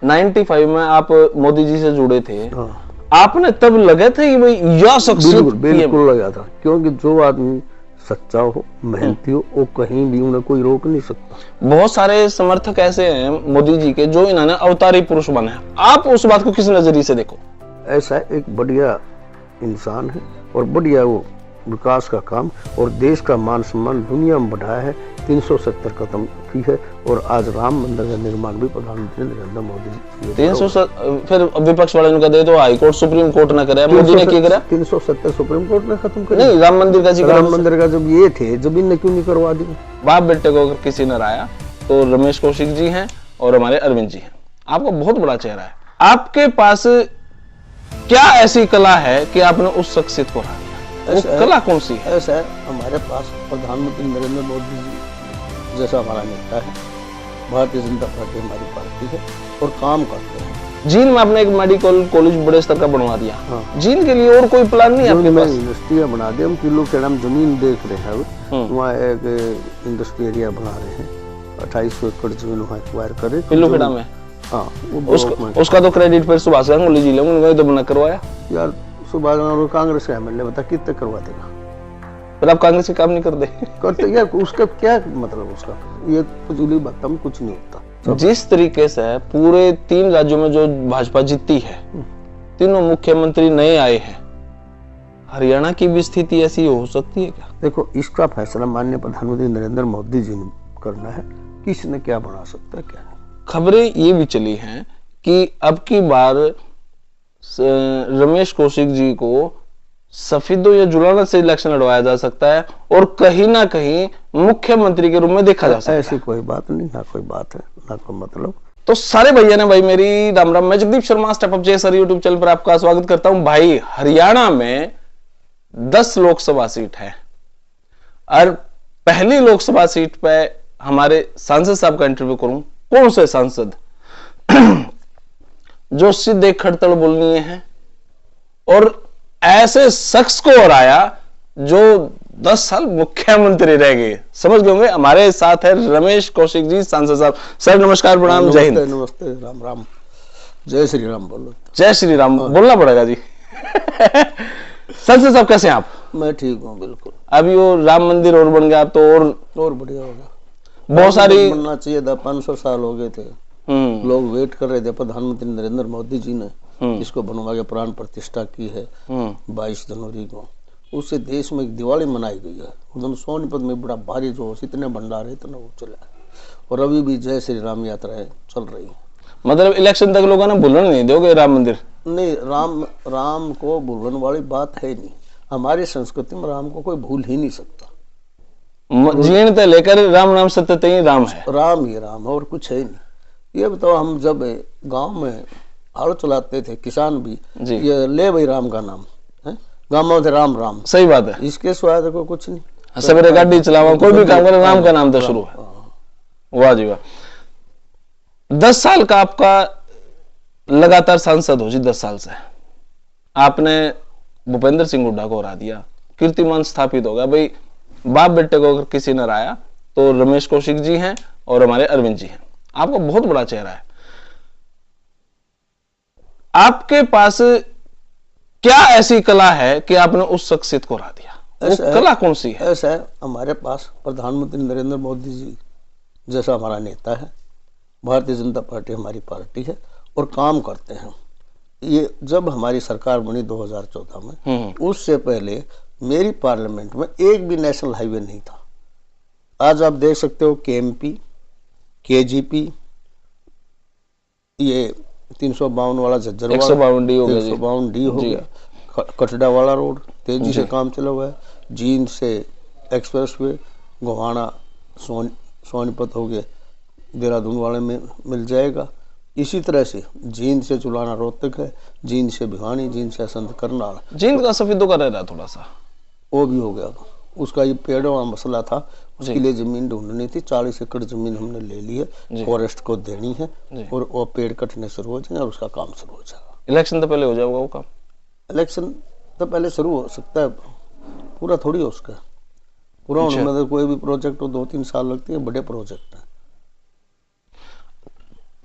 95 में आप मोदी जी से जुड़े थे। हाँ। आपने तब लगे थे कि भाई यह शख्सियत बिल्कुल लगा था, क्योंकि जो आदमी सच्चा हो, मेहनती हो, वो कहीं भी उन्हें कोई रोक नहीं सकता। बहुत सारे समर्थक ऐसे हैं मोदी जी के जो इन्होंने अवतारी पुरुष बने। आप उस बात को किस नजरिए से देखो? ऐसा एक बढ़िया इंसान है और बढ़िया वो विकास का काम और देश का मान सम्मान दुनिया में बढ़ाया है। 370 कदम की है और आज राम मंदिर का निर्माण भी प्रधानमंत्री नरेंद्र मोदी जी। 300 फिर विपक्ष वाले ने कहा तो हाई कोर्ट सुप्रीम कोर्ट ने करे, मोदी ने क्या करा? 370 सुप्रीम कोर्ट ने खत्म कर नहीं, राम मंदिर का जिक्र, राम मंदिर का जब ये थे, जब इनने क्यों नहीं करवा दी? बाप बेटे को अगर किसी ने राया तो रमेश कौशिक जी हैं और हमारे अरविंद जी हैं। आपका बहुत बड़ा चेहरा है। आपके पास क्या ऐसी कला है कि आपने उस शख्सियत को हरा दिया? वो कला कौन सी है? ऐसा है, हमारे पास प्रधानमंत्री नरेंद्र मोदी जी जैसा हमारा नेता है, भारतीय जनता पार्टी हमारी पार्टी है और काम करते हैं। जींद में आपने एक मेडिकल कॉलेज बड़े स्तर का बनवा दिया। हाँ। जींद के लिए और कोई प्लान नहीं है आपके पास? इंडस्ट्रिया बना दिया, हम किलो खेड़ा में जमीन देख रहे हैं, वहाँ एक इंडस्ट्री एरिया बना रहे हैं। 2800 एकड़ जमीन वहाँ एक्वायर करे किलो खेड़ा में। हाँ, उसका तो क्रेडिट फिर सुभाष गांगुली जी लेंगे, उन्होंने तो बना करवाया यार। सुभाष गांगुली कांग्रेस का एमएलए, बता कितने करवा देगा? पर आप कांग्रेस के काम नहीं करते? करते यार, उसका क्या मतलब? उसका ये फजूली बात, हम कुछ नहीं होता। जिस तरीके से पूरे 3 राज्यों में जो भाजपा जीती है, तीनों मुख्यमंत्री नए आए हैं, हरियाणा की भी स्थिति ऐसी हो सकती है क्या? देखो, इसका फैसला माननीय प्रधानमंत्री नरेंद्र मोदी जी ने करना है, किसने क्या बना सकता है क्या नहीं। खबरें ये भी चली हैं कि अब की बार रमेश कौशिक जी को सफेदों या जुलाना से इलेक्शन लड़वाया जा सकता है और कहीं ना कहीं मुख्यमंत्री के रूप में देखा जा सकता है। ऐसी कोई बात नहीं, ना कोई बात है, ना कोई मतलब। तो सारे भैया ने भाई मेरी राम राम। मैं जगदीप शर्मा, स्टेप अप जय सर यूट्यूब चैनल पर आपका स्वागत करता हूं। भाई, हरियाणा में 10 लोकसभा सीट है और पहली लोकसभा सीट पे हमारे सांसद साहब का इंटरव्यू करूं। कौन से सांसद जो सीधे खड़तड़ बोलनी है और ऐसे शख्स को हराया जो 10 साल मुख्यमंत्री रह गए। समझ गए होंगे। हमारे साथ है रमेश कौशिक जी, सांसद साहब। सर नमस्कार, प्रणाम, जय हिंद। नमस्ते, राम राम, जय श्री राम। बोलो। जय श्री राम बोलना पड़ेगा जी। सांसद साहब कैसे हैं आप? मैं ठीक हूँ, बिल्कुल। अभी वो राम मंदिर और बन गया तो और बढ़िया होगा। बहुत सारी बनना चाहिए था। 500 साल हो गए थे, लोग वेट कर रहे थे। प्रधानमंत्री नरेंद्र मोदी जी ने इसको बनवा के प्राण प्रतिष्ठा की है 22 जनवरी को। उससे देश में एक दिवाली मनाई गई है। उन्होंने सोनीपत में बड़ा भारी जोश, इतने भंडारे, इतना वो चला और अभी भी जय श्री राम यात्राएं चल रही है। मतलब इलेक्शन तक लोगों ने भूलने नहीं दोगे राम मंदिर? नहीं, राम को भूलने वाली बात है नहीं। हमारी संस्कृति में राम को कोई भूल ही नहीं सकता। जीण से लेकर राम नाम सत्य ही राम है। राम ही राम है और कुछ है नहीं। ये बताओ, हम जब गांव में हल चलाते थे, किसान भी ये ले भाई राम का नाम है, गांव में राम राम। सही बात है। इसके सिवाय देखो कुछ नहीं। सवेरे गाड़ी चलावा, कोई भी काम करे, राम का नाम तो शुरू है। वाह जी वाह। 10 साल का आपका लगातार सांसद हो जी। 10 साल से आपने भूपेंद्र सिंह हुड्डा को हरा दिया, कीर्तिमान स्थापित हो गया। भाई, बाप बेटे को अगर किसी ने राया तो रमेश कौशिक जी हैं और हमारे अरविंद जी हैं। आपका बहुत बड़ा चेहरा है। आपके पास क्या ऐसी कला है कि आपने उस शख्सियत को हरा दिया? वो कला कौन सी है? ऐसा है, हमारे पास प्रधानमंत्री नरेंद्र मोदी जी जैसा हमारा नेता है, भारतीय जनता पार्टी हमारी पार्टी है और काम करते हैं। ये जब हमारी सरकार बनी 2014 में, उससे पहले मेरी पार्लियामेंट में एक भी नेशनल हाईवे नहीं था। आज आप देख सकते हो केएमपी, केजीपी, ये 352 वाला झज्जर, 152 डी हो गया, 152 डी हो गया। कटड़ा वाला रोड तेजी से काम चला हुआ है। जींद से एक्सप्रेस वे गोहाना सोनीपत हो गया, देहरादून वाले में मिल जाएगा। इसी तरह से जींद से चुलाना रोहतक है, जींद से भिवानी, जींद से संत करनाल। जींद का सफेदों का रह रहा थोड़ा सा, वो भी हो गया। उसका ये पेड़ों का मसला था, उसके लिए जमीन ढूंढनी थी। 40 एकड़ जमीन हमने ले ली है, फॉरेस्ट को देनी है और वो पेड़ कटने शुरू हो जाएंगे और उसका काम शुरू हो जाएगा। इलेक्शन तो पहले हो जाएगा वो काम? इलेक्शन तो पहले शुरू हो सकता है, पूरा थोड़ी हो उसका। पूरा होने में कोई भी प्रोजेक्ट हो 2-3 साल लगती है, बड़े प्रोजेक्ट है।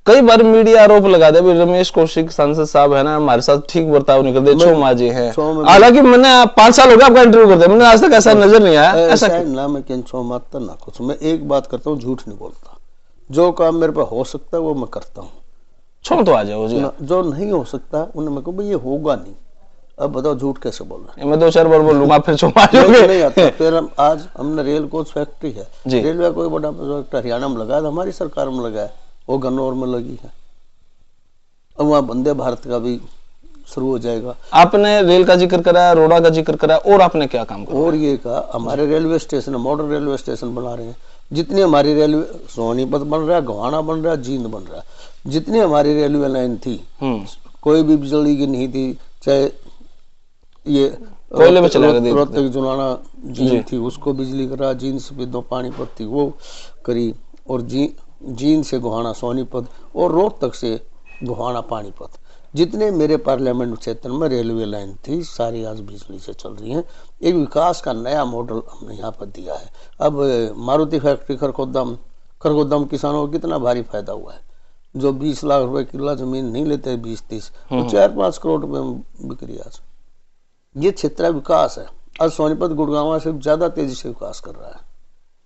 कई बार मीडिया आरोप लगा दे रमेश कौशिक सांसद साहब है ना हमारे साथ ठीक बर्ताव नहीं करते, छो माजे हैं। हालांकि मैंने 5 साल हो गया आपका इंटरव्यू करते, मैंने आज तक ऐसा नजर नहीं आया। ऐसा ना मैं किन छो मारता ना कुछ, मैं एक बात करता हूँ, झूठ नहीं बोलता। जो काम मेरे पे हो सकता है वो मैं करता हूँ। छो तो आ जाओ जी। जो नहीं हो सकता उन्हें मैं कहूँ ये होगा नहीं। अब बताओ झूठ कैसे बोल रहे हैं? मैं 2-4 बार बोल लूंगा फिर छो मार जाओगे। नहीं आता। फिर हम आज हमने रेल कोच फैक्ट्री है, रेलवे कोई बड़ा प्रोजेक्ट हरियाणा में लगा है, हमारी सरकार में लगा है, वो गन्नौर में लगी है। अब वहाँ वंदे भारत का भी शुरू हो जाएगा। आपने रेल का जिक्र करा, रोड़ा का जिक्र करा, और आपने क्या काम करा? और ये कहा हमारे railway station, modern railway station बना रहे हैं। जितनी हमारी रेलवे, सोनीपत बन रहा है, गोहाना बन रहा है, जींद बन रहा है। जितनी हमारी रेलवे लाइन थी कोई भी बिजली की नहीं थी, चाहे ये रोहतक जुलाना जींद थी उसको बिजली करा, जींद से 2 पानीपत थी वो करी, और जींद से गोहाना सोनीपत, और रोहतक से गोहाना पानीपत। जितने मेरे पार्लियामेंट क्षेत्र में रेलवे लाइन थी सारी आज बिजली से चल रही हैं। एक विकास का नया मॉडल हमने यहाँ पर दिया है। अब मारुति फैक्ट्री खरगोदाम किसानों को कितना भारी फायदा हुआ है। जो 20 लाख रुपए किला जमीन नहीं लेते 20-30, तो 4-5 करोड़ रुपए में बिक्री आज। ये क्षेत्र विकास है। आज सोनीपत गुड़गांव से ज्यादा तेजी से विकास कर रहा है।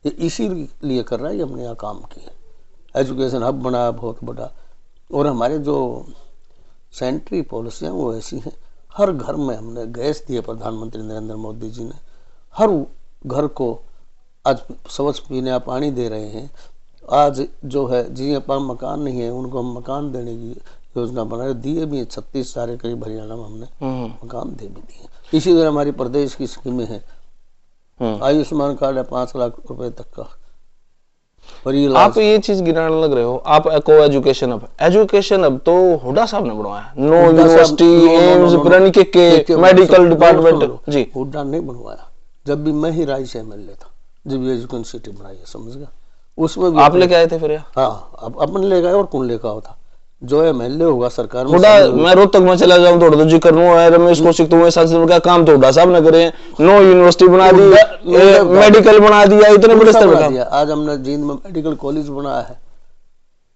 ये इसीलिए कर रहा है, हमने यहाँ काम किया। एजुकेशन हब बनाया बहुत बड़ा, और हमारे जो सेंट्री पॉलिसियाँ वो ऐसी हैं। हर घर में हमने गैस दिए, प्रधानमंत्री नरेंद्र मोदी जी ने। हर घर को आज स्वच्छ पीने का पानी दे रहे हैं। आज जो है जिन्हें पर मकान नहीं है उनको हम मकान देने की योजना बना रहे, दिए भी 36 सारे करीब हरियाणा में हमने मकान दे भी दिए। इसी तरह हमारी प्रदेश की स्कीमें हैं। आयुष्मान कार्ड है 5 लाख रुपए तक का। और ये आप ये चीज गिराने लग रहे हो। आप को एजुकेशन अब तो हुड्डा साहब ने बनवाया, नो यूनिवर्सिटी एम्स पुरानी के मेडिकल डिपार्टमेंट जी। हुड्डा नहीं बनवाया, जब भी मैं ही राय से एमएलए था, जब एजुकेशन सिटी बनाई है, समझ गया। उसमें भी आप लेके आए थे फिर? हाँ, अपन ले गए और कौन लेकर आओ था। जो एमएलए होगा सरकार में, मैं रोहतक में चला जाऊं थोड़ा तो जिक्र है रमेश कौशिक, तुम्हें सांसद का काम तो हुड्डा साहब ने करे। नो यूनिवर्सिटी बना दी, मेडिकल बना दिया, इतने बड़े स्तर पर दिया। आज हमने जींद में मेडिकल कॉलेज बनाया है,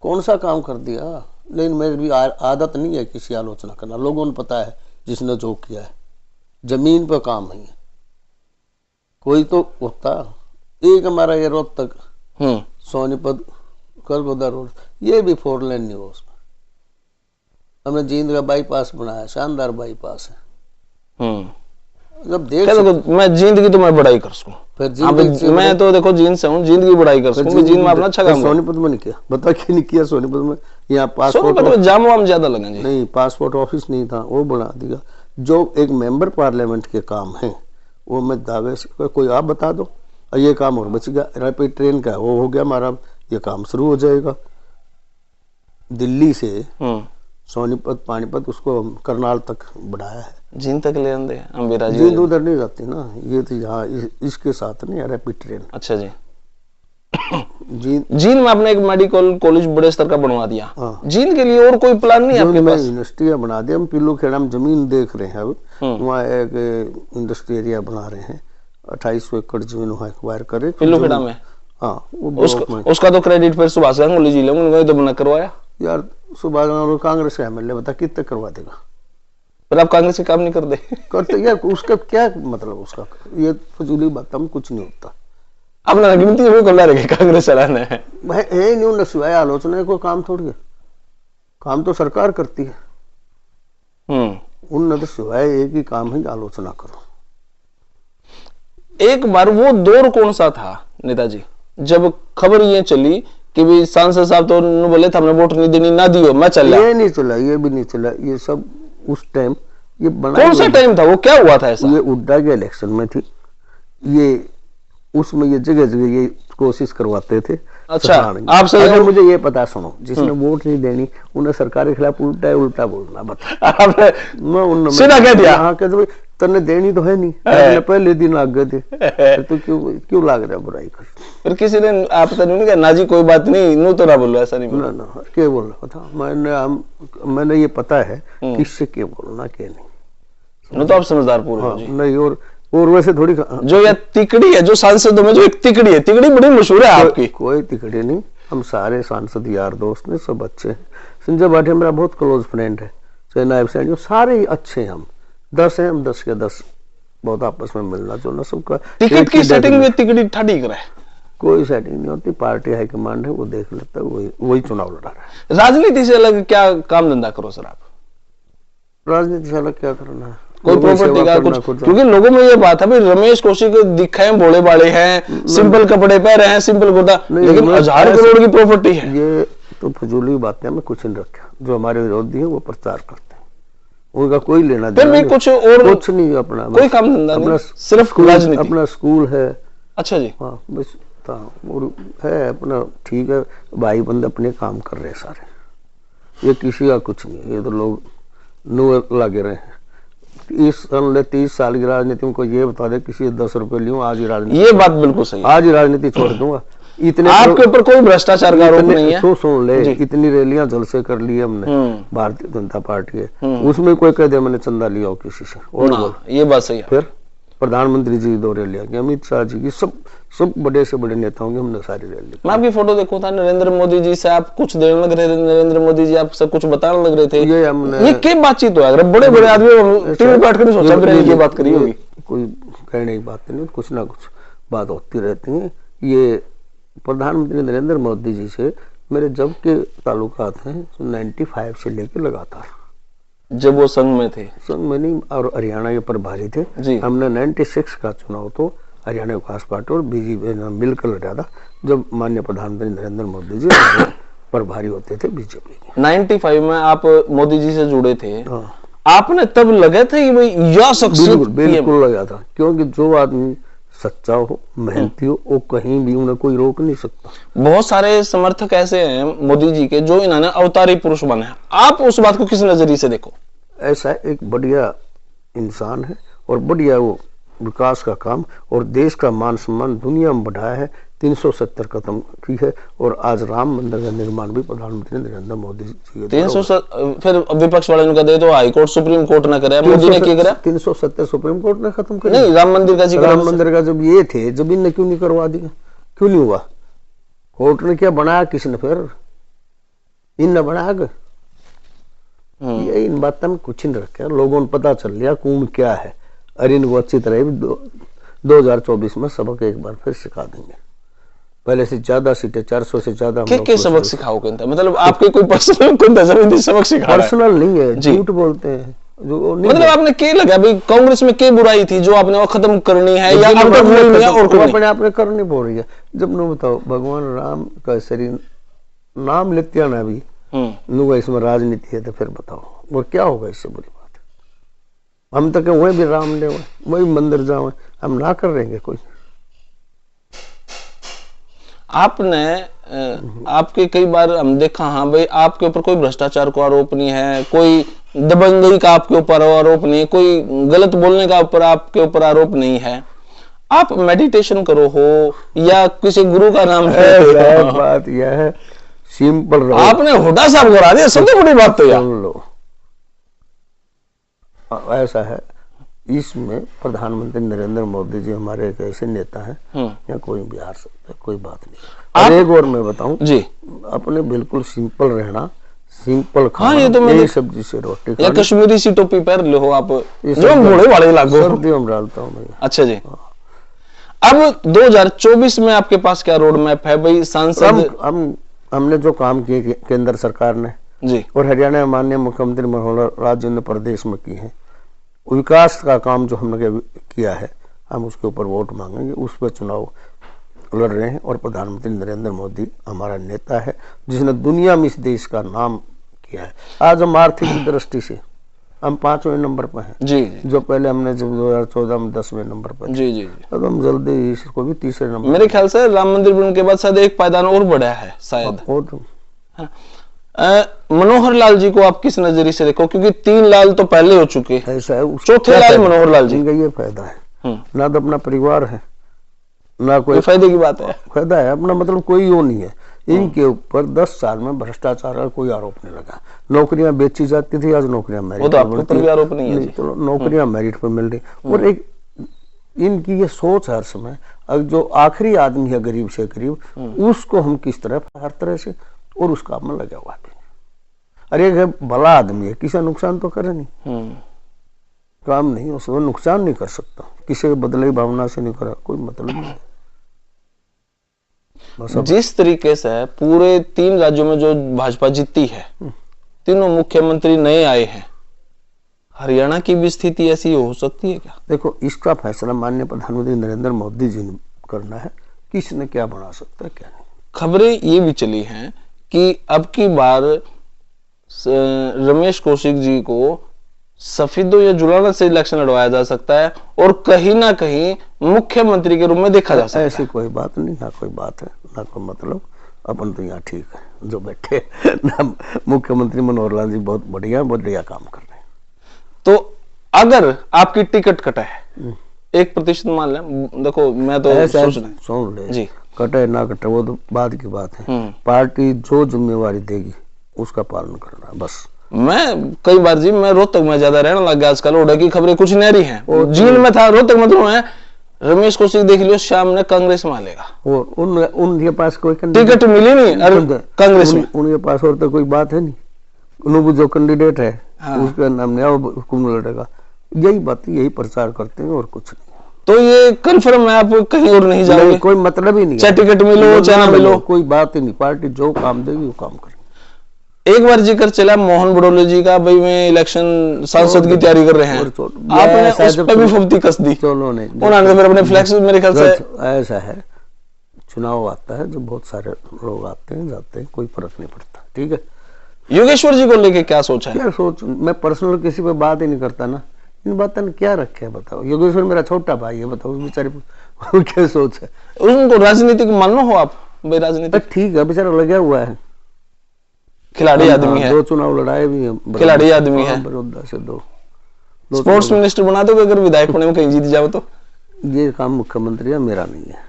कौन सा काम कर दिया। लेकिन मेरी भी आदत नहीं है किसी आलोचना करना। लोगों ने पता है जिसने जो किया है, जमीन पर काम नहीं है। कोई तो होता। एक हमारा ये रोहतक सोनीपत खरगोदा रोड, ये भी 4 लेन नहीं हो। हमने जींद का बाईपास बनाया, शानदार बाईपास है। जब देख मैं जींद की तो मैं बड़ाई कर सकूं, फिर मैं तो देखो जींद से हूँ, जींद की बड़ाई कर सकूं। जींद में अपना अच्छा काम। सोनीपत में नहीं किया, बता क्यों नहीं किया? सोनीपत में यहाँ पासपोर्ट जाम वाम ज्यादा लगे जी। नहीं, पासपोर्ट ऑफिस नहीं था, वो बना दिया। जो एक मेंबर पार्लियामेंट के काम है वो मैं दावे से, कोई आप बता दो ये काम और बच गया। रैपिड ट्रेन का वो हो गया हमारा, ये काम शुरू हो जाएगा। दिल्ली से सोनीपत पानीपत उसको करनाल तक बढ़ाया है। जींद तक ले आंदे जींद उधर नहीं जाती ना, ये तो यहाँ इसके साथ नहीं रैपिड ट्रेन। अच्छा जी। जींद में आपने एक मेडिकल कॉलेज बड़े स्तर का बनवा दिया। जींद के लिए और कोई प्लान नहीं आपके पास? यूनिवर्सिटी बना दिया। हम पिल्लू खेड़ा में जमीन देख रहे हैं। अब वहाँ एक इंडस्ट्री एरिया बना रहे हैं। 2800 एकड़ जमीन वहाँ एक्वायर करे पिल्लू खेड़ा में। हाँ, उसका तो क्रेडिट फिर सुभाष गांगुली जी लेंगे, तो बना करवाया यार। सुभाष गांगुली कांग्रेस का एमएलए, बता कितने करवा देगा? पर आप कांग्रेस के काम नहीं करते। करते यार, उसका क्या मतलब? उसका ये फजूली बात, हम कुछ नहीं होता। अपना गिनती में कर रहे कांग्रेस चलाना है नहीं उन सिवाय आलोचना को काम थोड़ी है। काम तो सरकार करती है। उन सिवाय एक ही काम है, आलोचना करो। एक बार वो दौर कौन सा था नेताजी, जब खबर ये चली कि भी सांसद साहब तो बोले थे हमने वोट नहीं देनी, ना दियो मैं चला। ये नहीं चला, ये भी नहीं चला। ये सब उस टाइम ये बना। कौन सा टाइम था वो, क्या हुआ था ऐसा? ये हुड्डा के इलेक्शन में थी ये। उसमें ये जगह जगह ये कोशिश करवाते थे। अच्छा, आप अगर मुझे ये पता, सुनो, जिसने वोट नहीं देनी उन्हें सरकार के खिलाफ उल्टा बोलना। बता आपने सीधा कह दिया। हाँ, कहते तन्ने देनी तो है नहीं, पहले दिन आ गए थे, तो क्यों लाग रहा बुराई कर? फिर किसी ने आप तो नहीं कहा ना जी कोई बात नहीं, नू तो ना बोलो, ऐसा नहीं बोला ना। क्या बोल रहा था? मैंने ये पता है किससे क्या बोलना क्या नहीं। तो आप समझदार पूरे नहीं। और वैसे थोड़ी जो ये तिकड़ी है, जो सांसदों में जो एक तिकड़ी है, तिकड़ी बड़ी मशहूर है आपकी। कोई तिकड़ी नहीं, हम सारे सांसद यार दोस्त ने, सब अच्छे हैं। संजय भाटिया मेरा बहुत क्लोज फ्रेंड है, चाहे नायब सैनी, सारे ही अच्छे हैं, हम 10 हैं, हम 10 के 10 बहुत आपस में मिलना जुलना सबका। टिकट की सेटिंग में टिकट ठीक रहा है, कोई सेटिंग नहीं होती, पार्टी हाईकमांड है वो देख लेता है, वही चुनाव लड़ा रहा है। राजनीति से अलग क्या काम धंधा करो सर आप? राजनीति से अलग क्या करना है, कोई प्रॉपर्टी का कुछ? क्योंकि लोगों में ये बात है भाई रमेश कौशिक दिखे भोले बाले हैं, सिंपल कपड़े पहने हैं, सिंपल कुर्ता, लेकिन 1000 करोड़ की प्रॉपर्टी है। ये तो फजूली बातें, मैं कुछ नहीं रखा, जो हमारे विरोधी है वो प्रचार करते हैं, उनका कोई लेना देना नहीं, कुछ और कुछ नहीं, अपना कोई काम धंधा नहीं, सिर्फ राजनीति। अपना स्कूल है। अच्छा जी। हाँ बस है अपना, ठीक है, भाई बंदे अपने काम कर रहे हैं सारे, ये किसी का कुछ नहीं, ये तो लोग नुए लगे रहे हैं। 30 साल की राजनीति में कोई ये बता दे किसी 10 रुपए लियो आज ही राजनीति, ये बात बिल्कुल सही है, आज ही राजनीति छोड़ दूंगा। इतने आपके ऊपर कोई भ्रष्टाचार का आरोप नहीं है, सुन ले, इतनी रैलियां जलसे कर ली हमने भारतीय जनता पार्टी के, उसमें कोई कह दे मैंने चंदा लिया हो किसी से, और ये बात सही है। फिर प्रधानमंत्री जी की 2 रैलियां की, अमित शाह जी की, सब बड़े से बड़े नेताओं की हमने सारी रैली। मैं आपकी फोटो देखो था, नरेंद्र मोदी जी से आप कुछ देने लग रहे थे, नरेंद्र मोदी जी आपसे कुछ बताने लग रहे थे, ये क्या बातचीत हुआ? बड़े बड़े आदमी टीवी बैठ कर सोचा ये बात करी होगी, कोई कहने की बात नहीं, कुछ ना कुछ बात होती रहती है। ये प्रधानमंत्री नरेंद्र मोदी जी से मेरे जब के ताल्लुकात हैं 95 से लेकर लगातार, जब वो संघ में थे, संघ में नहीं, और हरियाणा के प्रभारी थे जी। हमने 96 का चुनाव तो हरियाणा विकास पार्टी और बीजेपी मिलकर लड़ा था, जब माननीय प्रधानमंत्री नरेंद्र मोदी जी प्रभारी होते थे बीजेपी के। 95 में आप मोदी जी से जुड़े थे, आपने तब लगे थे कि भाई यह शख्सियत? बिल्कुल लगा था, क्योंकि जो आदमी सच्चा हो, मेहनती हो, वो कहीं भी उन्हें कोई रोक नहीं सकता। बहुत सारे समर्थक ऐसे हैं मोदी जी के जो इन्होंने अवतारी पुरुष बने हैं, आप उस बात को किस नजरिए से देखो? ऐसा एक बढ़िया इंसान है और बढ़िया वो विकास का काम और देश का मान सम्मान दुनिया में बढ़ाया है, 370 कदम की है, और आज राम मंदिर का निर्माण भी प्रधानमंत्री नरेंद्र मोदी जी। 300 फिर विपक्ष वाले ने दे दो हाई कोर्ट सुप्रीम कोर्ट ने करे, मोदी ने क्या करा? 370 सुप्रीम कोर्ट ने खत्म कर, नहीं राम मंदिर का राम मंदिर का जब ये थे, जब इनने क्यों नहीं करवा दिया, क्यों नहीं हुआ? कोर्ट ने क्या बनाया, किसने? फिर इनने बनाया। ये इन बातों में कुछ नहीं रखा, लोगों ने पता चल लिया कौन क्या है, और इनको अच्छी तरह 2024 में सबक एक बार फिर सिखा देंगे, पहले से ज्यादा सीटें, 400 से ज्यादा। क्या सबक सिखाओगे? मतलब आपके कोई पर्सनल सबक सिखा? पर्सनल नहीं है, झूठ बोलते हैं जो, मतलब आपने क्या लगा भाई कांग्रेस में क्या बुराई थी जो आपने वो खत्म करनी है, या अपने आप में करनी पड़ रही है? जब न बताओ भगवान राम का शरीर नाम लेते हैं ना अभी, इसमें राजनीति है, तो फिर बताओ और क्या होगा इससे बुरी बात? हम तो कहें वही भी राम ले, वही मंदिर जाओ, हम ना कर रहेंगे कोई। आपने आपके कई बार हम देखा, हाँ भाई आपके ऊपर कोई भ्रष्टाचार को आरोप नहीं है, कोई दबंगई का आपके ऊपर आरोप नहीं है, कोई गलत बोलने का ऊपर आपके ऊपर आरोप नहीं है, आप मेडिटेशन करो हो या किसी गुरु का नाम है, बात यह है सिंपल रहो। आपने हुड्डा साहब करा दिया, सबसे बड़ी बात तो यार सुन लो, ऐसा है, इसमें प्रधानमंत्री नरेंद्र मोदी जी हमारे एक ऐसे नेता हैं या कोई भी हार सकता है, कोई बात नहीं। और एक और मैं बताऊं जी, अपने बिल्कुल सिंपल रहना, सिंपल खाना, ये तो मैं सब्जी से रोटी या कश्मीरी सी टोपी पहन लो आप, जो बूढ़े वाले लागू सर्दियों में डालता हूँ मैं। अच्छा जी, अब 2024 में आपके पास क्या रोड मैप है भाई? सांसद हमने जो काम किए केंद्र सरकार ने जी और हरियाणा में माननीय मुख्यमंत्री मनोहर लाल जी ने प्रदेश में किए हैं, विकास का काम जो हमने किया है, हम उसके ऊपर वोट मांगेंगे, उस पर चुनाव लड़ रहे हैं। और प्रधानमंत्री नरेंद्र मोदी हमारा नेता है जिसने दुनिया में इस देश का नाम किया है। आज हम आर्थिक दृष्टि से हम 5वें नंबर पर हैं जी, जो पहले हमने जब 2014 में 10वें नंबर पर जी जी, अब हम जल्दी इसको भी 3रे नंबर। मेरे ख्याल से राम मंदिर बनने के बाद शायद एक पायदान और बढ़ा है शायद। मनोहर लाल जी को आप किस नजरिए से देखो, क्योंकि 3 लाल तो पहले हो चुके, ऐसा है, चौथे लाल मनोहर लाल जी का ये फायदा है, ना तो अपना परिवार है ना कोई फायदे की बात है, फायदा है अपना, मतलब कोई वो नहीं है। इनके ऊपर 10 साल में भ्रष्टाचार का कोई आरोप नहीं लगा, नौकरियां बेची जाती थी, आज नौकरियां मेरिट पर भी आरोप नहीं है, तो नौकरियां मेरिट पर मिल रही। और एक इनकी ये सोच हर समय, जो आखिरी आदमी है गरीब से गरीब, उसको हम किस तरह हर तरह से, और उस काम में लगा हुआ है। अरे ये भला आदमी है, किसी नुकसान तो करे नहीं, काम नहीं उसको नुकसान नहीं कर सकता, किसी के बदले की भावना से नहीं करा, कोई मतलब नहीं। जिस तरीके से पूरे 3 राज्यों में जो भाजपा जीती है, तीनों मुख्यमंत्री नए आए हैं, हरियाणा की भी स्थिति ऐसी हो सकती है क्या? देखो, इसका फैसला माननीय प्रधानमंत्री नरेंद्र मोदी जी ने करना है, किसने क्या बना सकता है क्या नहीं। खबरें ये भी चली हैं कि अब की बार रमेश कौशिक जी को सफेदों या जुलाना से इलेक्शन लड़वाया जा सकता है और कहीं ना कहीं मुख्यमंत्री के रूप में देखा जा सकता है। ऐसी कोई बात नहीं, ना कोई बात है ना कोई मतलब, अपन तो यहाँ ठीक है जो बैठे ना। मुख्यमंत्री मनोहर लाल जी बहुत बढ़िया काम कर रहे हैं। तो अगर आपकी टिकट कटा है 1% मान लें, देखो मैं तो सुन ले जी, कटे ना कटे वो तो बाद की बात है, पार्टी जो जिम्मेवारी देगी उसका पालन करना है बस। मैं कई बार जी, मैं रोहतक में ज्यादा रहने लग गया आजकल, उड़ा की खबरें कुछ नहरी हैं, जीन में था रोहतक में तो है, रमेश कौशिक देख लियो शाम ने कांग्रेस में लेगा, और उनके पास कोई टिकट मिली नहीं कांग्रेस में, उनके पास और तो कोई बात है नहीं, जो कैंडिडेट है उसका नाम नहीं कौन लड़ेगा, यही बात यही प्रचार करते हैं और कुछ नहीं। तो ये कंफर्म है, आप कहीं और नहीं जाओगे? कोई मतलब ही नहीं, चाहे टिकट मिलो चाहे ना मिलो, कोई बात ही नहीं, पार्टी जो काम देगी वो काम करेगी। एक बार जिक्र चला मोहन बड़ोले जी का, भाई मैं इलेक्शन सांसद की तैयारी कर रहे हैं, आपने उस पर भी फुफ्ती कस दी। चलो नहीं, उन्होंने फिर अपने फ्लैक्स मेरे ख्याल से, ऐसा है चुनाव आता है जो बहुत सारे लोग आते हैं जाते हैं, कोई फर्क नहीं पड़ता, ठीक है। योगेश्वर जी को लेके क्या सोचा है? क्या सोच, मैं पर्सनल किसी पे बात ही नहीं करता ना, इन बातों ने क्या रखे है बताओ। योगेश्वर मेरा छोटा भाई है, बताओ उस बेचारे क्या सोच है। उनको राजनीतिक मानो हो आप? भाई राजनीतिक ठीक है, बेचारा लगा हुआ है, खिलाड़ी आदमी है, 2 चुनाव लड़ाए भी हैं, खिलाड़ी आदमी है, बड़ौदा से 2 स्पोर्ट्स मिनिस्टर बना दो अगर विधायक होने में कहीं जीत जाओ तो। ये काम मुख्यमंत्री है, मेरा नहीं है।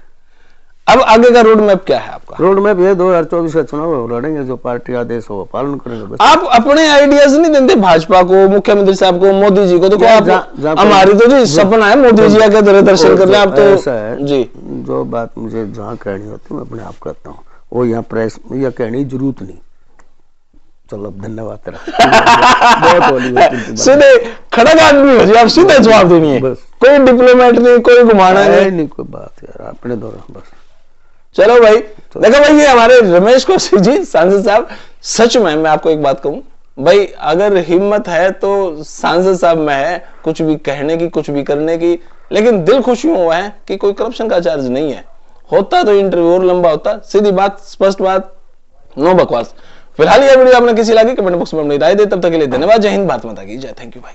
अब आगे का रोड मैप क्या है आपका? रोड मैप ये 2024 का चुनाव लड़ेंगे, जो पार्टी आदेश हो पालन करेंगे। आप अपने आइडियाज नहीं देते भाजपा को, मुख्यमंत्री साहब को, मोदी जी को? तो हमारी तो जी सपना है मोदी जी आके दर्शन कर ले। आप तो ऐसा है जी, जो बात मुझे जहाँ कहनी होती है मैं अपने आप कहता हूँ, वो यहाँ प्रेस या कहने की जरूरत नहीं। चलो धन्यवाद तेरा। सीधे खड़क आदमी हो जी आप, सीधे जवाब देनी है, कोई डिप्लोमेट नहीं, कोई घुमाना नहीं, कोई बात यार अपने दौरान बस। चलो भाई, देखो भाई ये हमारे रमेश कौशिक जी सांसद साहब, सच में मैं आपको एक बात कहूं भाई, अगर हिम्मत है तो सांसद साहब में है कुछ भी कहने की, कुछ भी करने की, लेकिन दिल खुश यूं हुआ है कि कोई करप्शन का चार्ज नहीं है। होता तो इंटरव्यू और लंबा होता, सीधी बात, स्पष्ट बात, नो बकवास। फिलहाल यह वीडियो आपने किसी लगी कमेंट बॉक्स में अपनी राय दे, तब तक के लिए धन्यवाद। जय हिंद, भारत माता की जय। थैंक यू भाई।